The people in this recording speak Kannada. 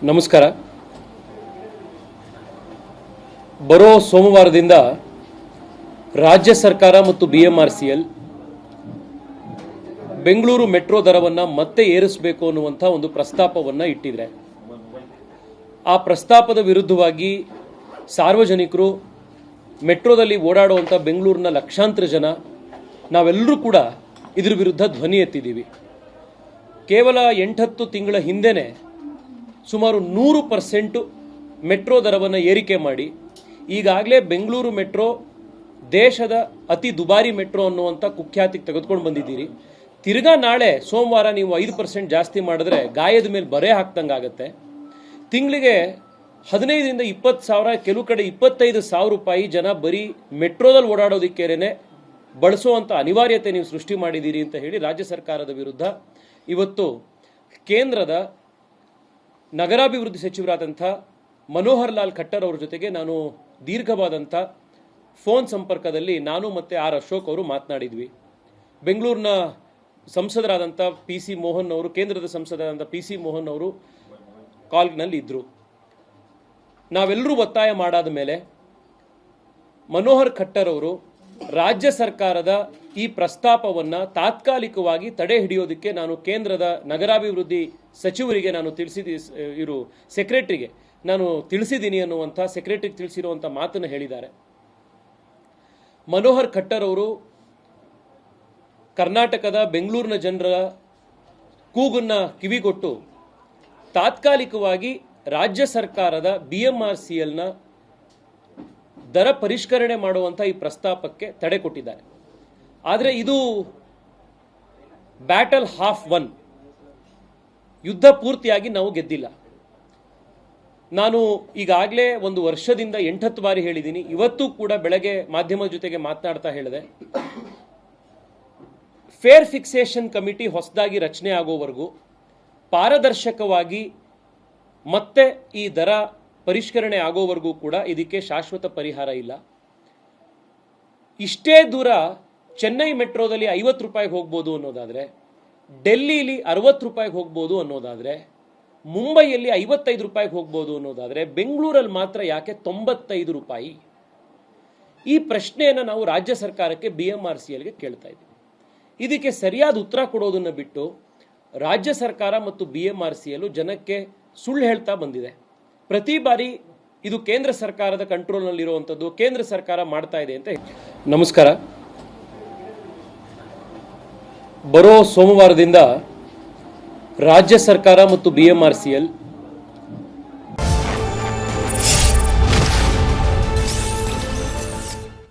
ನಮಸ್ಕಾರ. ಬರೋ ಸೋಮವಾರದಿಂದ ರಾಜ್ಯ ಸರ್ಕಾರ ಮತ್ತು BMRCL ಬೆಂಗಳೂರು ಮೆಟ್ರೋ ದರವನ್ನು ಮತ್ತೆ ಏರಿಸಬೇಕು ಅನ್ನುವಂಥ ಒಂದು ಪ್ರಸ್ತಾಪವನ್ನು ಇಟ್ಟಿದ್ದಾರೆ. ಆ ಪ್ರಸ್ತಾಪದ ವಿರುದ್ಧವಾಗಿ ಸಾರ್ವಜನಿಕರು, ಮೆಟ್ರೋದಲ್ಲಿ ಓಡಾಡುವಂಥ ಬೆಂಗಳೂರಿನ ಲಕ್ಷಾಂತರ ಜನ ನಾವೆಲ್ಲರೂ ಕೂಡ ಇದರ ವಿರುದ್ಧ ಧ್ವನಿ ಎತ್ತಿದ್ದೀವಿ. ಕೇವಲ 8-10 ತಿಂಗಳ ಹಿಂದೆನೇ ಸುಮಾರು 100% ಮೆಟ್ರೋ ದರವನ್ನು ಏರಿಕೆ ಮಾಡಿ ಈಗಾಗಲೇ ಬೆಂಗಳೂರು ಮೆಟ್ರೋ ದೇಶದ ಅತಿ ದುಬಾರಿ ಮೆಟ್ರೋ ಅನ್ನುವಂಥ ಕುಖ್ಯಾತಿಗೆ ತೆಗೆದುಕೊಂಡು ಬಂದಿದ್ದೀರಿ. ತಿರ್ಗಾ ನಾಳೆ ಸೋಮವಾರ ನೀವು 5% ಜಾಸ್ತಿ ಮಾಡಿದ್ರೆ ಗಾಯದ ಮೇಲೆ ಬರೆ ಹಾಕ್ದಂಗೆ ಆಗುತ್ತೆ. ತಿಂಗಳಿಗೆ 15ರಿಂದ 20 ಸಾವಿರ, ಕೆಲವು ಕಡೆ 25,000 ರೂಪಾಯಿ ಜನ ಬರೀ ಮೆಟ್ರೋದಲ್ಲಿ ಓಡಾಡೋದಕ್ಕೇನೆ ಬಳಸುವಂಥ ಅನಿವಾರ್ಯತೆ ನೀವು ಸೃಷ್ಟಿ ಮಾಡಿದ್ದೀರಿ ಅಂತ ಹೇಳಿ ರಾಜ್ಯ ಸರ್ಕಾರದ ವಿರುದ್ಧ ಇವತ್ತು ಕೇಂದ್ರದ ನಗರಾಭಿವೃದ್ಧಿ ಸಚಿವರಾದಂಥ ಮನೋಹರ್ ಲಾಲ್ ಖಟ್ಟರ್ ಅವರ ಜೊತೆಗೆ ನಾನು ದೀರ್ಘವಾದಂಥ ಫೋನ್ ಸಂಪರ್ಕದಲ್ಲಿ ನಾನು ಮತ್ತು ಆರ್ ಅಶೋಕ್ ಅವರು ಮಾತನಾಡಿದ್ವಿ. ಬೆಂಗಳೂರಿನ ಸಂಸದರಾದಂಥ PC ಮೋಹನ್ ಅವರು, ಕೇಂದ್ರದ ಸಂಸದರಾದಂಥ PC ಮೋಹನ್ ಅವರು ಕಾಲ್ನಲ್ಲಿ ಇದ್ದರು. ನಾವೆಲ್ಲರೂ ಒತ್ತಾಯ ಮಾಡಾದ ಮೇಲೆ ಮನೋಹರ್ ಖಟ್ಟರ್ ಅವರು ರಾಜ್ಯ ಸರ್ಕಾರದ ಈ ಪ್ರಸ್ತಾಪವನ್ನು ತಾತ್ಕಾಲಿಕವಾಗಿ ತಡೆ ಹಿಡಿಯೋದಕ್ಕೆ ನಾನು ಕೇಂದ್ರದ ನಗರಾಭಿವೃದ್ಧಿ ಸಚಿವರಿಗೆ ನಾನು ಸೆಕ್ರೆಟರಿಗೆ ನಾನು ತಿಳಿಸಿದ್ದೀನಿ ಅನ್ನುವಂಥ, ಸೆಕ್ರೆಟರಿಗೆ ತಿಳಿಸಿರುವಂಥ ಮಾತನ್ನು ಹೇಳಿದ್ದಾರೆ. ಮನೋಹರ್ ಖಟ್ಟರ್ ಅವರು ಕರ್ನಾಟಕದ ಬೆಂಗಳೂರಿನ ಜನರ ಕೂಗನ್ನು ಕಿವಿಗೊಟ್ಟು ತಾತ್ಕಾಲಿಕವಾಗಿ ರಾಜ್ಯ ಸರ್ಕಾರದ BMRCLನ ದರ ಪರಿಷ್ಕರಣೆ ಮಾಡುವಂಥ ಈ ಪ್ರಸ್ತಾಪಕ್ಕೆ ತಡೆ ಕೊಟ್ಟಿದ್ದಾರೆ. ಆದರೆ ಇದು ಬ್ಯಾಟಲ್ ಹಾಫ್ ಒನ್, ಯುದ್ಧ ಪೂರ್ತಿಯಾಗಿ ನಾವು ಗೆದ್ದಿಲ್ಲ. ನಾನು ಈಗಾಗಲೇ 1 ವರ್ಷದಿಂದ 8-10 ಬಾರಿ ಹೇಳಿದ್ದೀನಿ. ಇವತ್ತು ಕೂಡ ಬೆಳಗ್ಗೆ ಮಾಧ್ಯಮದ ಜೊತೆಗೆ ಮಾತನಾಡ್ತಾ ಹೇಳಿದೆ, ಫೇರ್ ಫಿಕ್ಸೇಷನ್ ಕಮಿಟಿ ಹೊಸದಾಗಿ ರಚನೆ ಆಗೋವರೆಗೂ ಪಾರದರ್ಶಕವಾಗಿ ಮತ್ತೆ ಈ ದರ ಪರಿಷ್ಕರಣೆ ಆಗೋವರೆಗೂ ಕೂಡ ಇದಕ್ಕೆ ಶಾಶ್ವತ ಪರಿಹಾರ ಇಲ್ಲ. ಇಷ್ಟೇ ದೂರ ಚೆನ್ನೈ ಮೆಟ್ರೋದಲ್ಲಿ 50 ರೂಪಾಯಿಗೆ ಹೋಗ್ಬೋದು ಅನ್ನೋದಾದರೆ, ಡೆಲ್ಲಿಲಿ 60 ರೂಪಾಯಿಗೆ ಹೋಗ್ಬೋದು ಅನ್ನೋದಾದರೆ, ಮುಂಬೈಯಲ್ಲಿ 55 ರೂಪಾಯಿಗೆ ಹೋಗ್ಬೋದು ಅನ್ನೋದಾದರೆ, ಬೆಂಗಳೂರಲ್ಲಿ ಮಾತ್ರ ಯಾಕೆ 95 ರೂಪಾಯಿ? ಈ ಪ್ರಶ್ನೆಯನ್ನು ನಾವು ರಾಜ್ಯ ಸರ್ಕಾರಕ್ಕೆ BMRCLಗೆ ಕೇಳ್ತಾ ಇದ್ದೀವಿ. ಇದಕ್ಕೆ ಸರಿಯಾದ ಉತ್ತರ ಕೊಡೋದನ್ನು ಬಿಟ್ಟು ರಾಜ್ಯ ಸರ್ಕಾರ ಮತ್ತು BMRCL ಜನಕ್ಕೆ ಸುಳ್ಳು ಹೇಳ್ತಾ ಬಂದಿದೆ. ಪ್ರತಿ ಬಾರಿ ಇದು ಕೇಂದ್ರ ಸರ್ಕಾರದ ಕಂಟ್ರೋಲ್ನಲ್ಲಿರುವಂಥದ್ದು, ಕೇಂದ್ರ ಸರ್ಕಾರ ಮಾಡ್ತಾ ಇದೆ ಅಂತ. ನಮಸ್ಕಾರ. ಬರೋ ಸೋಮವಾರದಿಂದ ರಾಜ್ಯ ಸರ್ಕಾರ ಮತ್ತು BMRCL